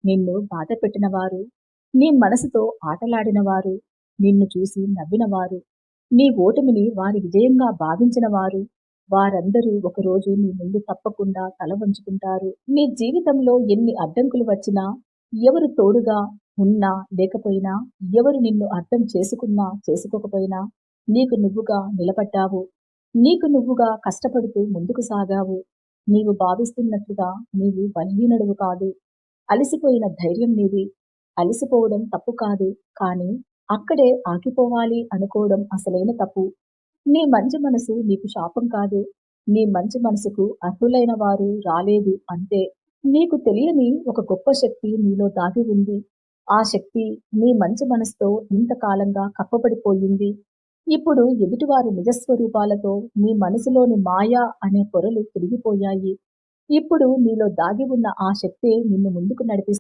నిన్ను బాధపెట్టినవారు, నీ మనసుతో ఆటలాడినవారు, నిన్ను చూసి నవ్వినవారు, నీ ఓటమిని వారి విజయంగా భావించినవారు, వారందరూ ఒకరోజు నీ ముందు తప్పకుండా తల వంచుకుంటారు. నీ జీవితంలో ఎన్ని అడ్డంకులు వచ్చినా, ఎవరు తోడుగా ఉన్నా లేకపోయినా, ఎవరు నిన్ను అర్థం చేసుకున్నా చేసుకోకపోయినా, నీకు నువ్వుగా నిలబడ్డావు. నీకు నువ్వుగా కష్టపడుతూ ముందుకు సాగావు. నీవు భావిస్తున్నట్లుగా నీవు బలహీనుడవు కాదు. అలసిపోయిన ధైర్యం నీది. అలసిపోవడం తప్పు కాదు. కానీ అక్కడే ఆగిపోవాలి అనుకోవడం అసలైన తప్పు. నీ మంచి మనసు నీకు శాపం కాదు. నీ మంచి మనసుకు అర్హులైన వారు రాలేదు అంతే. నీకు తెలియని ఒక గొప్ప శక్తి నీలో దాగి ఉంది. ఆ శక్తి నీ మంచి మనసుతో ఇంతకాలంగా కప్పబడిపోయింది. ఇప్పుడు ఎదుటివారి నిజస్వరూపాలతో నీ మనసులోని మాయ అనే పొరలు తిరిగిపోయాయి. ఇప్పుడు నీలో దాగి ఉన్న ఆ శక్తే నిన్ను ముందుకు నడిపిస్తుంది.